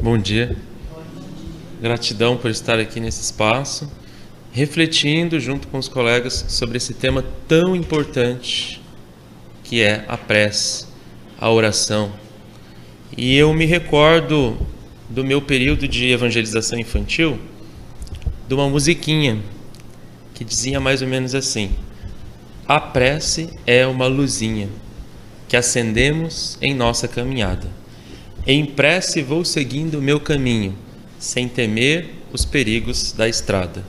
Bom dia. Gratidão por estar aqui nesse espaço, refletindo junto com os colegas sobre esse tema tão importante que é a prece, a oração. E eu me recordo do meu período de evangelização infantil, de uma musiquinha que dizia mais ou menos assim: a prece é uma luzinha que acendemos em nossa caminhada. Em prece vou seguindo o meu caminho, sem temer os perigos da estrada.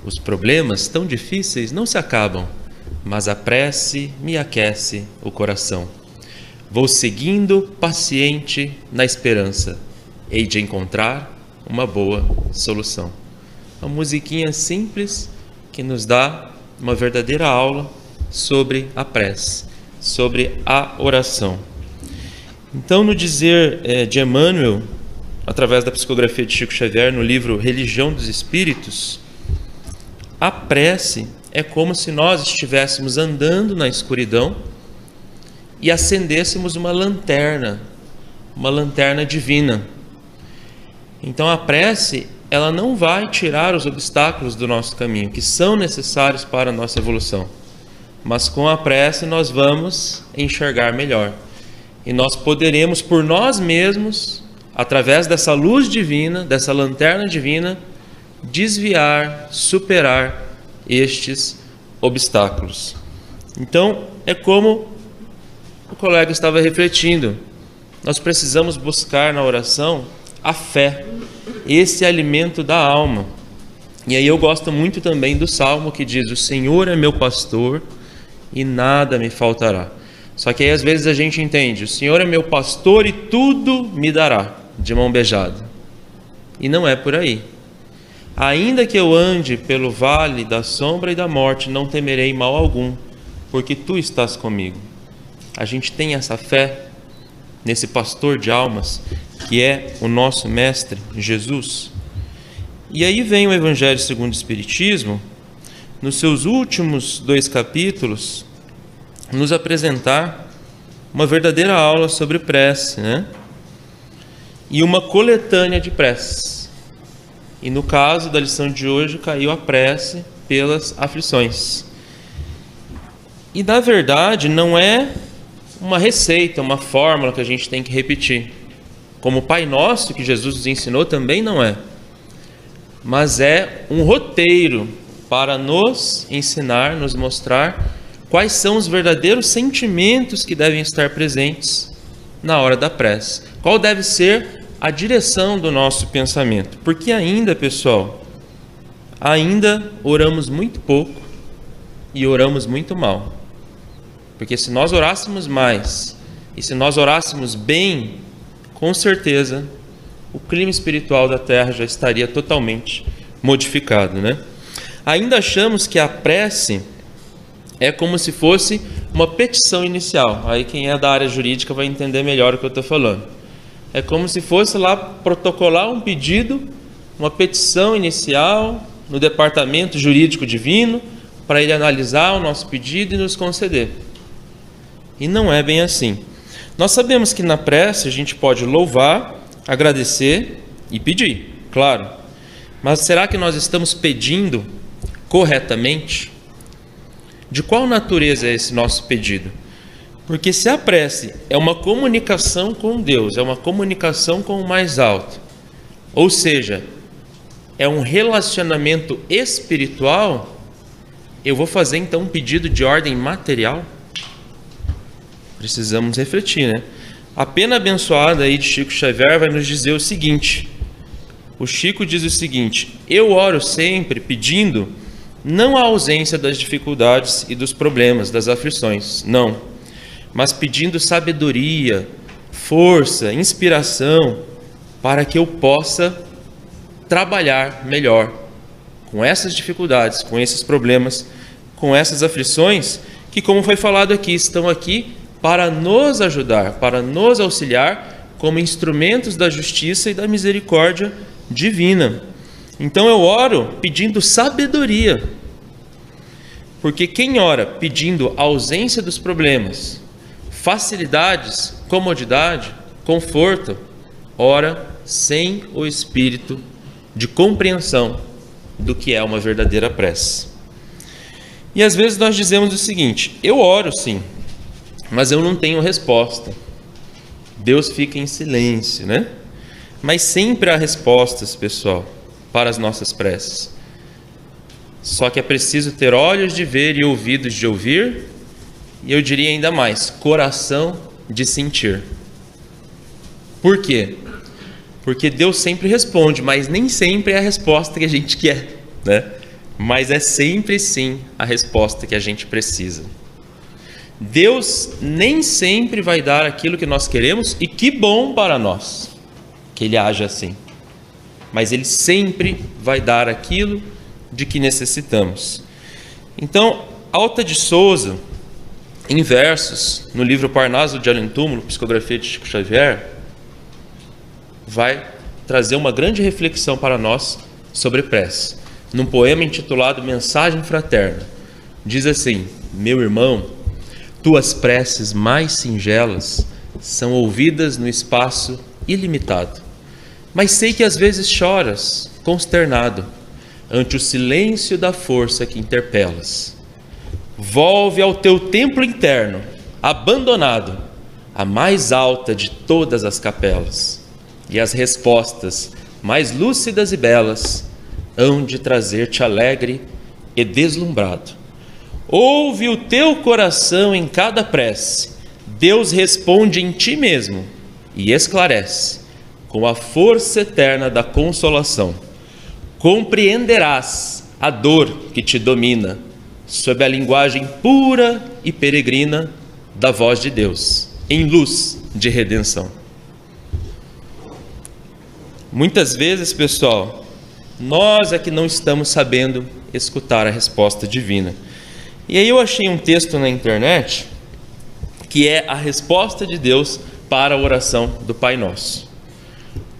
Os problemas tão difíceis não se acabam, mas a prece me aquece o coração. Vou seguindo paciente na esperança, hei de encontrar uma boa solução. Uma musiquinha simples que nos dá uma verdadeira aula sobre a prece, sobre a oração. Então, no dizer de Emmanuel, através da psicografia de Chico Xavier, no livro Religião dos Espíritos, a prece é como se nós estivéssemos andando na escuridão e acendêssemos uma lanterna divina. Então, a prece, ela não vai tirar os obstáculos do nosso caminho, que são necessários para a nossa evolução. Mas com a prece nós vamos enxergar melhor. E nós poderemos, por nós mesmos, através dessa luz divina, dessa lanterna divina, desviar, superar estes obstáculos. Então, é como o colega estava refletindo. Nós precisamos buscar na oração a fé, esse alimento da alma. E aí eu gosto muito também do Salmo que diz: o Senhor é meu pastor e nada me faltará. Só que aí às vezes a gente entende: o Senhor é meu pastor e tudo me dará, de mão beijada. E não é por aí. Ainda que eu ande pelo vale da sombra e da morte, não temerei mal algum, porque tu estás comigo. A gente tem essa fé nesse pastor de almas, que é o nosso mestre, Jesus. E aí vem o Evangelho segundo o Espiritismo, nos seus últimos 2 capítulos, nos apresentar uma verdadeira aula sobre prece, né? E uma coletânea de preces. E no caso da lição de hoje, caiu a prece pelas aflições. E na verdade não é uma receita, uma fórmula que a gente tem que repetir. Como o Pai Nosso que Jesus nos ensinou também não é. Mas é um roteiro para nos ensinar, nos mostrar quais são os verdadeiros sentimentos que devem estar presentes na hora da prece. Qual deve ser a direção do nosso pensamento. Porque ainda, pessoal, ainda oramos muito pouco e oramos muito mal. Porque se nós orássemos mais e se nós orássemos bem, com certeza o clima espiritual da Terra já estaria totalmente modificado, né? Ainda achamos que a prece é como se fosse uma petição inicial. Aí quem é da área jurídica vai entender melhor o que eu estou falando. É como se fosse lá protocolar um pedido, uma petição inicial no departamento jurídico divino, para ele analisar o nosso pedido e nos conceder. E não é bem assim. Nós sabemos que na prece a gente pode louvar, agradecer e pedir, claro. Mas será que nós estamos pedindo corretamente? De qual natureza é esse nosso pedido? Porque se a prece é uma comunicação com Deus, é uma comunicação com o mais alto, ou seja, é um relacionamento espiritual, eu vou fazer então um pedido de ordem material? Precisamos refletir, né? A pena abençoada aí de Chico Xavier vai nos dizer o seguinte. O Chico diz o seguinte: eu oro sempre pedindo não a ausência das dificuldades e dos problemas, das aflições, não, mas pedindo sabedoria, força, inspiração, para que eu possa trabalhar melhor com essas dificuldades, com esses problemas, com essas aflições, que, como foi falado aqui, estão aqui para nos ajudar, para nos auxiliar como instrumentos da justiça e da misericórdia divina. Então eu oro pedindo sabedoria, porque quem ora pedindo ausência dos problemas, facilidades, comodidade, conforto, ora sem o espírito de compreensão do que é uma verdadeira prece. E às vezes nós dizemos o seguinte: eu oro sim, mas eu não tenho resposta. Deus fica em silêncio, né? Mas sempre há respostas, pessoal, para as nossas preces. Só que é preciso ter olhos de ver e ouvidos de ouvir, e eu diria ainda mais, coração de sentir. Por quê? Porque Deus sempre responde, mas nem sempre é a resposta que a gente quer, né? Mas é sempre sim a resposta que a gente precisa. Deus nem sempre vai dar aquilo que nós queremos, e que bom para nós que Ele haja assim. Mas Ele sempre vai dar aquilo de que necessitamos. Então, Alta de Souza, em versos, no livro Parnaso de Além Túmulo, Psicografia de Chico Xavier, vai trazer uma grande reflexão para nós sobre prece. Num poema intitulado Mensagem Fraterna, diz assim: meu irmão, tuas preces mais singelas são ouvidas no espaço ilimitado, mas sei que às vezes choras, consternado, ante o silêncio da força que interpelas. Volve ao teu templo interno, abandonado, a mais alta de todas as capelas, e as respostas mais lúcidas e belas hão de trazer-te alegre e deslumbrado. Ouve o teu coração em cada prece, Deus responde em ti mesmo e esclarece, com a força eterna da consolação. Compreenderás a dor que te domina, sob a linguagem pura e peregrina da voz de Deus, em luz de redenção. Muitas vezes, pessoal, nós é que não estamos sabendo escutar a resposta divina. E aí eu achei um texto na internet que é a resposta de Deus para a oração do Pai Nosso.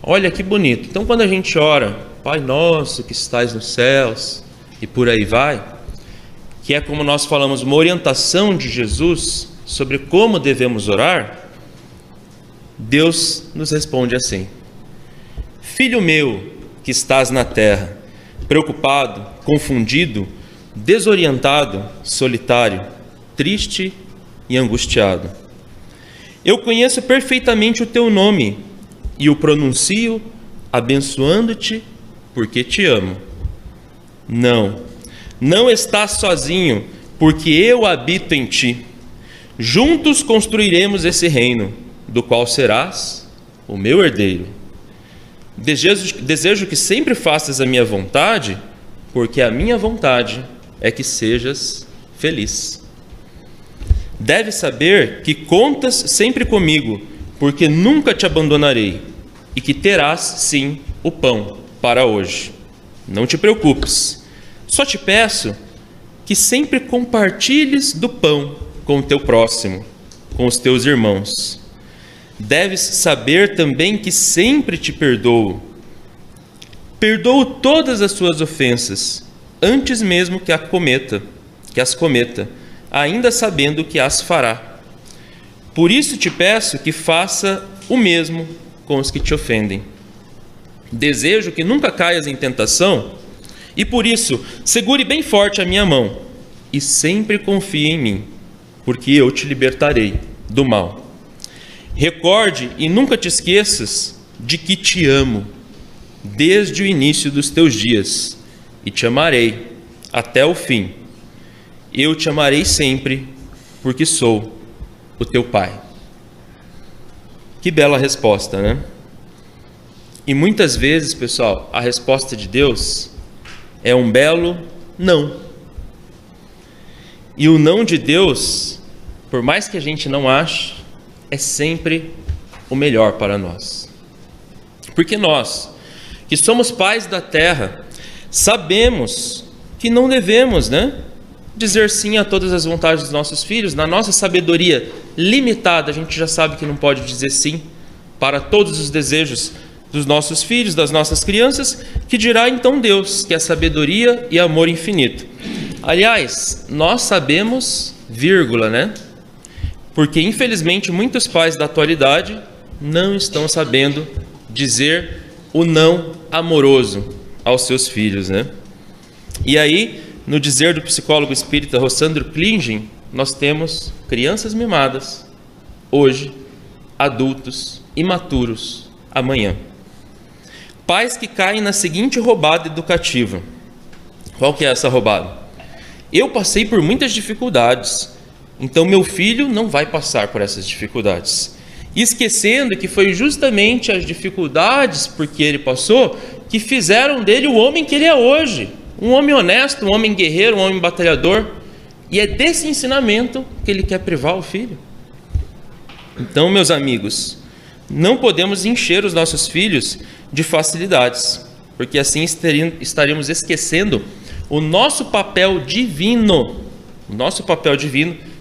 Olha que bonito. Então, quando a gente ora, Pai Nosso que estais nos céus, e por aí vai, que é como nós falamos, uma orientação de Jesus sobre como devemos orar, Deus nos responde assim: Filho meu que estás na terra, preocupado, confundido, desorientado, solitário, triste e angustiado. Eu conheço perfeitamente o teu nome e o pronuncio abençoando-te porque te amo. Não estás sozinho, porque eu habito em ti. Juntos construiremos esse reino, do qual serás o meu herdeiro. Desejo que sempre faças a minha vontade, porque a minha vontade é que sejas feliz. Deves saber que contas sempre comigo, porque nunca te abandonarei, e que terás, sim, o pão para hoje. Não te preocupes, só te peço que sempre compartilhes do pão com o teu próximo, com os teus irmãos. Deves saber também que sempre te perdoo. Perdoo todas as suas ofensas, antes mesmo que as cometa, ainda sabendo que as fará. Por isso te peço que faça o mesmo com os que te ofendem. Desejo que nunca caias em tentação, e por isso segure bem forte a minha mão e sempre confie em mim, porque eu te libertarei do mal. Recorde e nunca te esqueças de que te amo desde o início dos teus dias e te amarei até o fim. Eu te amarei sempre, porque sou o teu Pai. Que bela resposta, né? E muitas vezes, pessoal, a resposta de Deus é um belo não. E o não de Deus, por mais que a gente não ache, é sempre o melhor para nós. Porque nós, que somos pais da terra, sabemos que não devemos, dizer sim a todas as vontades dos nossos filhos. Na nossa sabedoria limitada, a gente já sabe que não pode dizer sim para todos os desejos dos nossos filhos, das nossas crianças, que dirá então Deus, que é sabedoria e amor infinito. Aliás, nós sabemos, porque infelizmente muitos pais da atualidade não estão sabendo dizer o não amoroso aos seus filhos, né? E aí, no dizer do psicólogo espírita Rossandro Klingen, nós temos crianças mimadas hoje, adultos imaturos amanhã. Pais que caem na seguinte roubada educativa. Qual que é essa roubada? Eu passei por muitas dificuldades, então meu filho não vai passar por essas dificuldades. Esquecendo que foi justamente as dificuldades porque ele passou que fizeram dele o homem que ele é hoje. Um homem honesto, um homem guerreiro, um homem batalhador. E é desse ensinamento que ele quer privar o filho. Então, meus amigos, não podemos encher os nossos filhos de facilidades, porque assim estaríamos esquecendo o nosso papel divino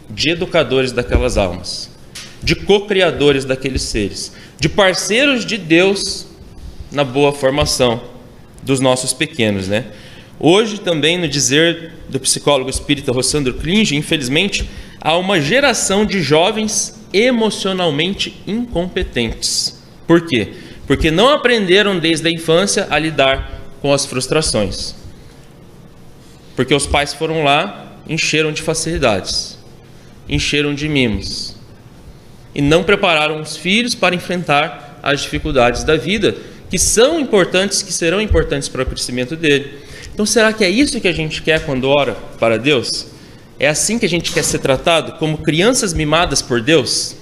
de educadores daquelas almas, de co-criadores daqueles seres, de parceiros de Deus na boa formação dos nossos pequenos, né? Hoje também, no dizer do psicólogo espírita Rossandro Klingen, infelizmente, há uma geração de jovens emocionalmente incompetentes. Por quê? Porque não aprenderam desde a infância a lidar com as frustrações. Porque os pais foram lá, encheram de facilidades, encheram de mimos, e não prepararam os filhos para enfrentar as dificuldades da vida, que são importantes, que serão importantes para o crescimento dele. Então, será que é isso que a gente quer quando ora para Deus? É assim que a gente quer ser tratado? Como crianças mimadas por Deus?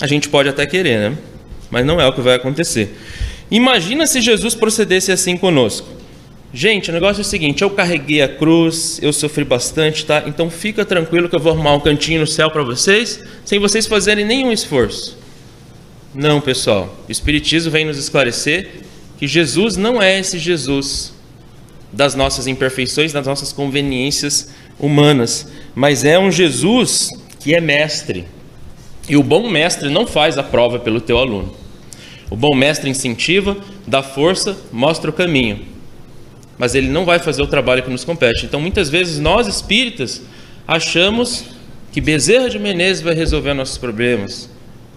A gente pode até querer, né? Mas não é o que vai acontecer. Imagina se Jesus procedesse assim conosco. Gente, o negócio é o seguinte, eu carreguei a cruz, eu sofri bastante, tá? Então fica tranquilo que eu vou arrumar um cantinho no céu para vocês, sem vocês fazerem nenhum esforço. Não, pessoal. O Espiritismo vem nos esclarecer que Jesus não é esse Jesus das nossas imperfeições, das nossas conveniências humanas, mas é um Jesus que é mestre. E o bom mestre não faz a prova pelo teu aluno. O bom mestre incentiva, dá força, mostra o caminho, mas ele não vai fazer o trabalho que nos compete. Então, muitas vezes, nós espíritas achamos que Bezerra de Menezes vai resolver nossos problemas,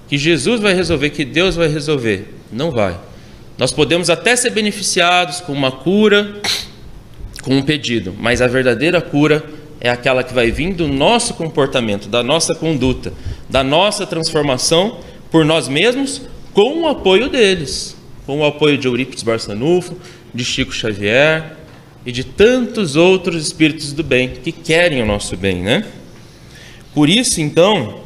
que Jesus vai resolver, que Deus vai resolver. Não vai. Nós podemos até ser beneficiados com uma cura, com um pedido, mas a verdadeira cura é aquela que vai vir do nosso comportamento, da nossa conduta, da nossa transformação por nós mesmos, com o apoio deles, com o apoio de Eurípides Barçanufo, de Chico Xavier e de tantos outros espíritos do bem que querem o nosso bem, né? Por isso, então,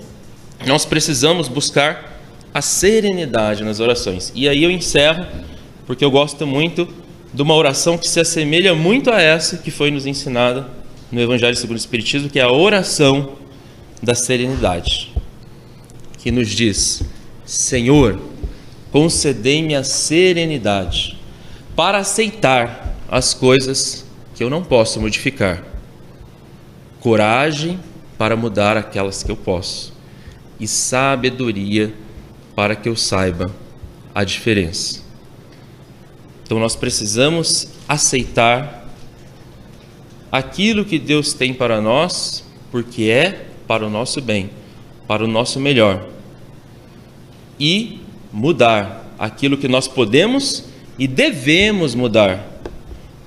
nós precisamos buscar a serenidade nas orações. E aí eu encerro, porque eu gosto muito de uma oração que se assemelha muito a essa que foi nos ensinada no Evangelho segundo o Espiritismo, que é a oração da serenidade, que nos diz: Senhor, concedei-me a serenidade para aceitar as coisas que eu não posso modificar, coragem para mudar aquelas que eu posso, e sabedoria para que eu saiba a diferença. Então nós precisamos aceitar aquilo que Deus tem para nós, porque é para o nosso bem, para o nosso melhor, e mudar aquilo que nós podemos e devemos mudar,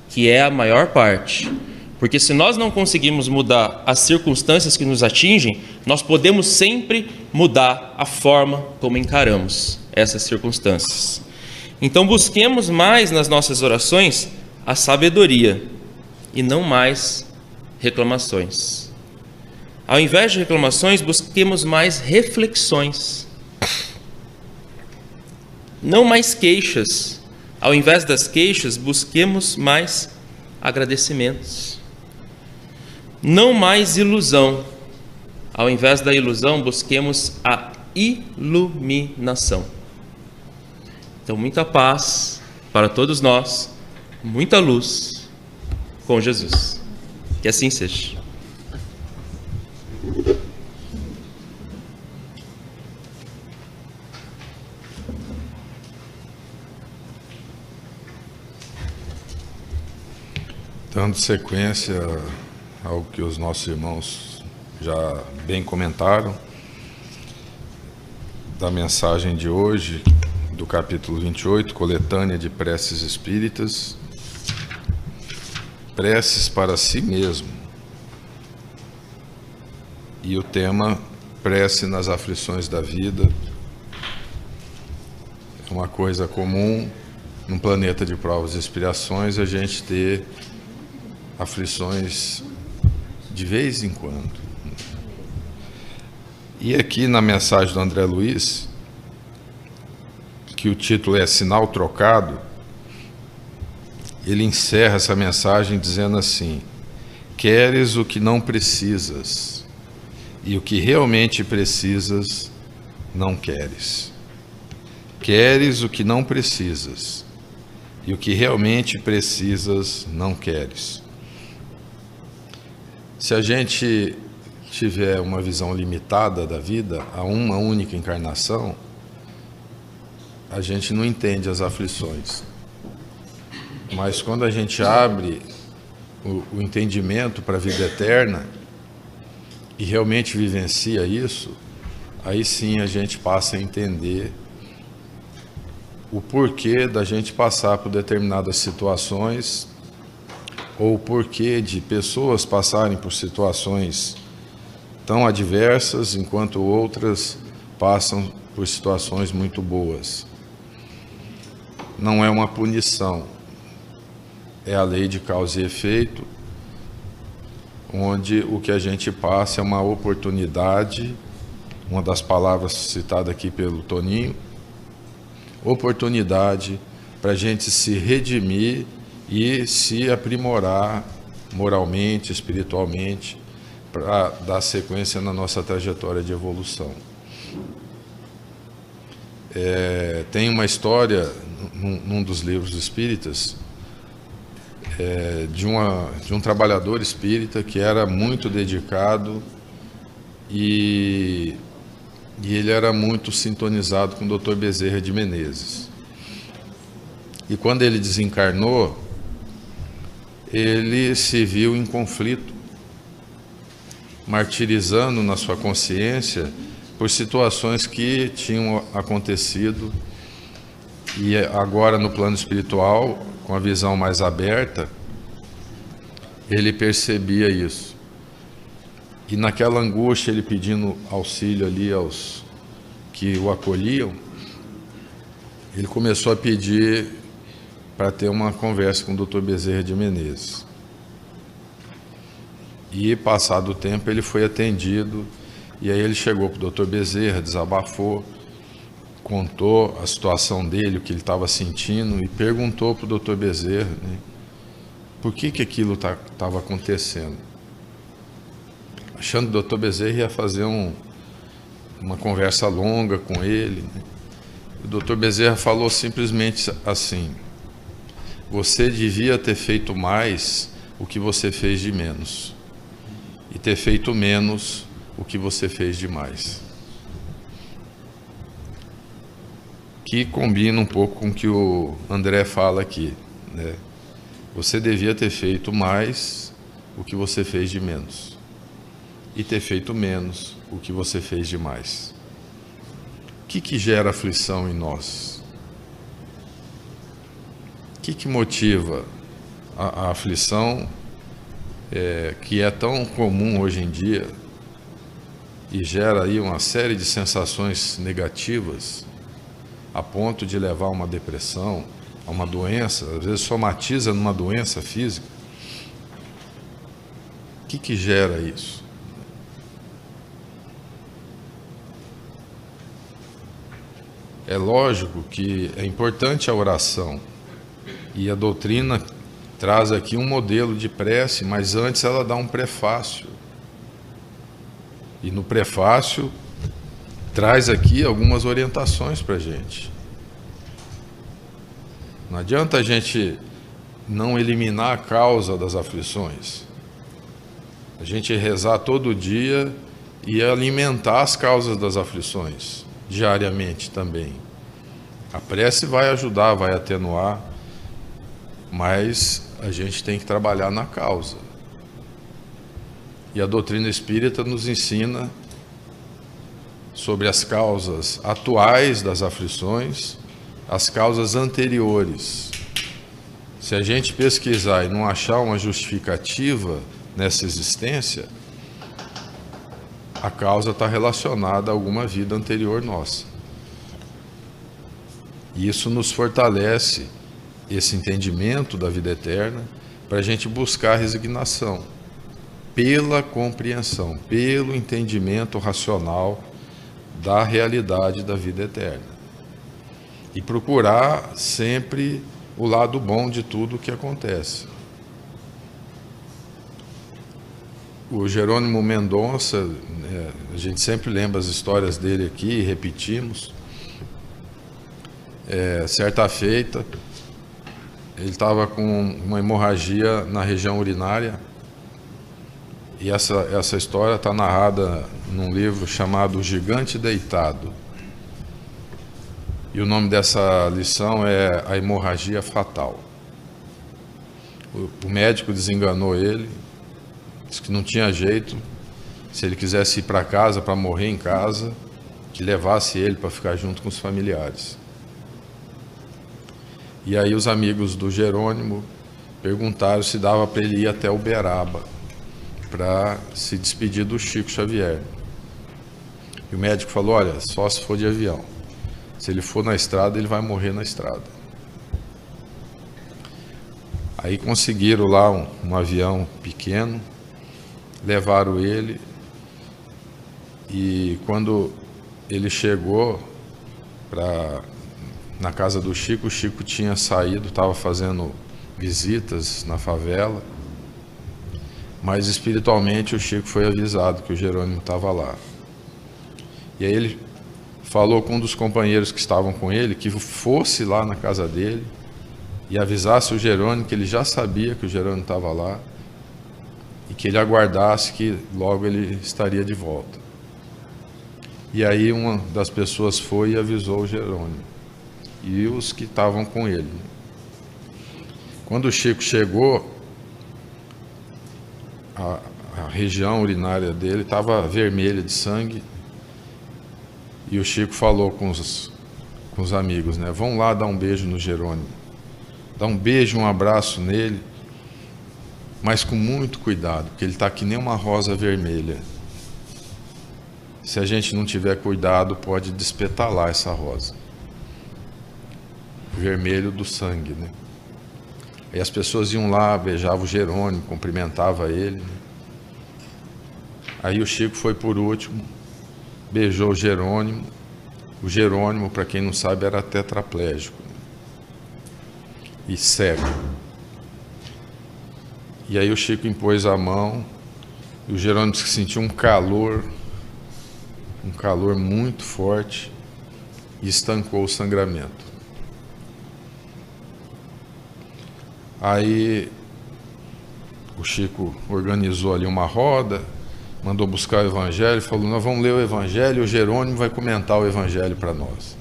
que é a maior parte. Porque se nós não conseguimos mudar as circunstâncias que nos atingem, nós podemos sempre mudar a forma como encaramos essas circunstâncias. Então busquemos mais nas nossas orações a sabedoria e não mais reclamações. Ao invés de reclamações, busquemos mais reflexões. Não mais queixas. Ao invés das queixas, busquemos mais agradecimentos. Não mais ilusão. Ao invés da ilusão, busquemos a iluminação. Então, muita paz para todos nós, muita luz com Jesus. Que assim seja. Dando sequência ao que os nossos irmãos já bem comentaram, da mensagem de hoje, do capítulo 28, coletânea de preces espíritas, preces para si mesmo. E o tema, prece nas aflições da vida. É uma coisa comum num planeta de provas e expiações a gente ter aflições de vez em quando. E aqui na mensagem do André Luiz, que o título é Sinal Trocado, ele encerra essa mensagem dizendo assim: queres o que não precisas, e o que realmente precisas não queres. Queres o que não precisas, e o que realmente precisas não queres. Se a gente tiver uma visão limitada da vida, a uma única encarnação, a gente não entende as aflições. Mas quando a gente abre o entendimento para a vida eterna e realmente vivencia isso, aí sim a gente passa a entender o porquê da gente passar por determinadas situações, ou o porquê de pessoas passarem por situações tão adversas, enquanto outras passam por situações muito boas. Não é uma punição, é a lei de causa e efeito, onde o que a gente passa é uma oportunidade, uma das palavras citadas aqui pelo Toninho, oportunidade para a gente se redimir e se aprimorar moralmente, espiritualmente, para dar sequência na nossa trajetória de evolução. Tem uma história num dos livros espíritas de um trabalhador espírita que era muito dedicado e ele era muito sintonizado com o Dr. Bezerra de Menezes. E quando ele desencarnou, ele se viu em conflito, martirizando na sua consciência por situações que tinham acontecido, e agora no plano espiritual, com a visão mais aberta, ele percebia isso. E naquela angústia, ele pedindo auxílio ali aos que o acolhiam, ele começou a pedir para ter uma conversa com o Dr. Bezerra de Menezes. E passado o tempo ele foi atendido, e aí ele chegou para o Dr. Bezerra, desabafou, contou a situação dele, o que ele estava sentindo, e perguntou para o Dr. Bezerra, né, por que aquilo estava acontecendo. Achando que o Dr. Bezerra ia fazer uma conversa longa com ele, né. O Dr. Bezerra falou simplesmente assim: você devia ter feito mais o que você fez de menos, e ter feito menos o que você fez de mais. Que combina um pouco com o que o André fala aqui, né? Você devia ter feito mais o que você fez de menos, e ter feito menos o que você fez de mais. O que gera aflição em nós? O que motiva a aflição, que é tão comum hoje em dia e gera aí uma série de sensações negativas, a ponto de levar a uma depressão, a uma doença, às vezes somatiza numa doença física? O que gera isso? É lógico que é importante a oração, e a doutrina traz aqui um modelo de prece, mas antes ela dá um prefácio. E no prefácio traz aqui algumas orientações para a gente. Não adianta a gente não eliminar a causa das aflições. A gente rezar todo dia e alimentar as causas das aflições, diariamente também. A prece vai ajudar, vai atenuar, mas a gente tem que trabalhar na causa. E a doutrina espírita nos ensina sobre as causas atuais das aflições as causas anteriores. Se a gente pesquisar e não achar uma justificativa nessa existência, a causa está relacionada a alguma vida anterior nossa. E isso nos fortalece, esse entendimento da vida eterna, para a gente buscar a resignação, pela compreensão, pelo entendimento racional da realidade da vida eterna. E procurar sempre o lado bom de tudo o que acontece. O Jerônimo Mendonça, a gente sempre lembra as histórias dele aqui e repetimos. Certa feita, ele estava com uma hemorragia na região urinária, e essa história está narrada num livro chamado O Gigante Deitado. E o nome dessa lição é A Hemorragia Fatal. O médico desenganou ele, disse que não tinha jeito, se ele quisesse ir para casa, para morrer em casa, que levasse ele para ficar junto com os familiares. E aí os amigos do Jerônimo perguntaram se dava para ele ir até Uberaba para se despedir do Chico Xavier. E o médico falou: olha, só se for de avião. Se ele for na estrada, ele vai morrer na estrada. Aí conseguiram lá um avião pequeno, levaram ele, e quando ele chegou na casa do Chico, o Chico tinha saído, estava fazendo visitas na favela, mas espiritualmente o Chico foi avisado que o Jerônimo estava lá. E aí ele falou com um dos companheiros que estavam com ele que fosse lá na casa dele e avisasse o Jerônimo que ele já sabia que o Jerônimo estava lá e que ele aguardasse que logo ele estaria de volta. E aí uma das pessoas foi e avisou o Jerônimo e os que estavam com ele. Quando o Chico chegou, a região urinária dele estava vermelha de sangue, e o Chico falou com os amigos, né? Vão lá dar um beijo no Jerônimo, dá um beijo, um abraço nele, mas com muito cuidado, porque ele está que nem uma rosa vermelha. Se a gente não tiver cuidado, pode despetalar essa rosa. Vermelho do sangue, né? Aí as pessoas iam lá, beijavam o Jerônimo, cumprimentavam ele, né? Aí o Chico foi por último, beijou o Jerônimo. O Jerônimo, para quem não sabe, era tetraplégico, né? E cego. E aí o Chico impôs a mão, e o Jerônimo disse que sentiu um calor muito forte, e estancou o sangramento. Aí o Chico organizou ali uma roda, mandou buscar o Evangelho, falou: nós vamos ler o Evangelho e o Jerônimo vai comentar o Evangelho para nós.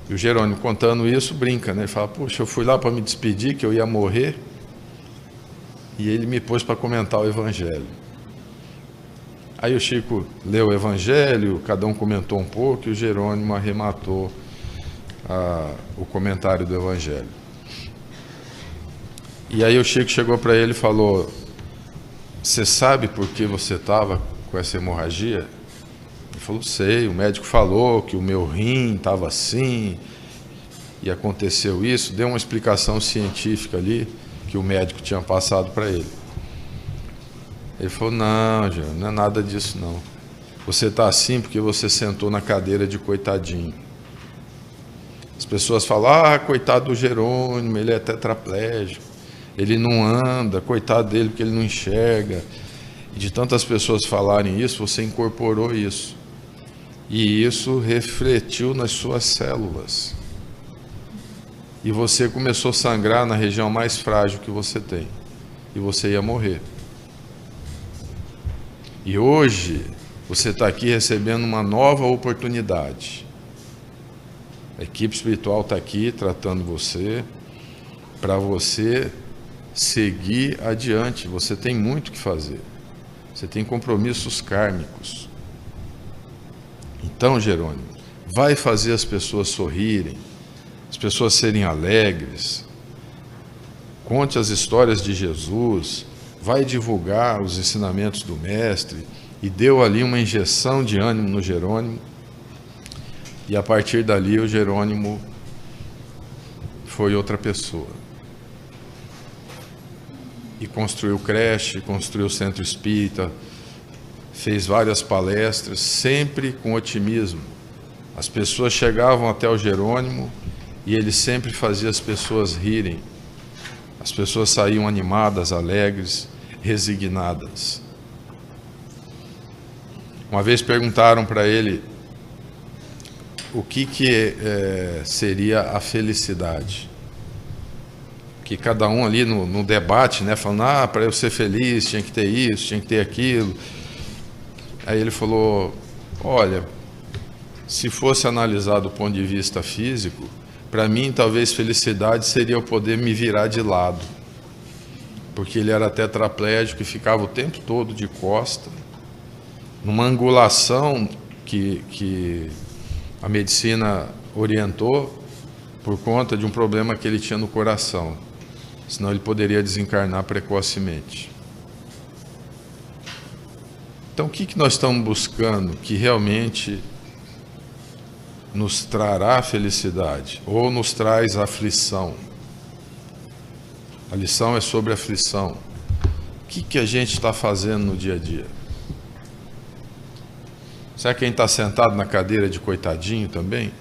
E o Jerônimo, contando isso, brinca, né? Ele fala: poxa, eu fui lá para me despedir, que eu ia morrer, e ele me pôs para comentar o Evangelho. Aí o Chico leu o Evangelho, cada um comentou um pouco, e o Jerônimo arrematou o comentário do Evangelho. E aí o Chico chegou para ele e falou: você sabe por que você estava com essa hemorragia? Ele falou: sei, o médico falou que o meu rim estava assim, e aconteceu isso. Deu uma explicação científica ali, que o médico tinha passado para ele. Ele falou: não, Jean, não é nada disso não. Você está assim porque você sentou na cadeira de coitadinho. As pessoas falam: coitado do Jerônimo, ele é tetraplégico, ele não anda, coitado dele porque ele não enxerga. E de tantas pessoas falarem isso, você incorporou isso. E isso refletiu nas suas células. E você começou a sangrar na região mais frágil que você tem. E você ia morrer. E hoje, você está aqui recebendo uma nova oportunidade. A equipe espiritual está aqui tratando você, para você seguir adiante. Você tem muito o que fazer. Você tem compromissos kármicos. Então, Jerônimo, vai fazer as pessoas sorrirem, as pessoas serem alegres. Conte as histórias de Jesus, vai divulgar os ensinamentos do Mestre, e deu ali uma injeção de ânimo no Jerônimo, e a partir dali o Jerônimo foi outra pessoa. E construiu creche, construiu centro espírita, fez várias palestras, sempre com otimismo. As pessoas chegavam até o Jerônimo e ele sempre fazia as pessoas rirem. As pessoas saíam animadas, alegres, resignadas. Uma vez perguntaram para ele o que seria a felicidade. Que cada um ali no debate, né, falando, para eu ser feliz tinha que ter isso, tinha que ter aquilo. Aí ele falou, olha, se fosse analisado do ponto de vista físico, para mim talvez felicidade seria eu poder me virar de lado. Porque ele era tetraplégico e ficava o tempo todo de costa, numa angulação que a medicina orientou por conta de um problema que ele tinha no coração. Senão ele poderia desencarnar precocemente. Então, o que nós estamos buscando que realmente nos trará felicidade ou nos traz aflição? A lição é sobre aflição. O que a gente está fazendo no dia a dia? Será que quem está sentado na cadeira de coitadinho também?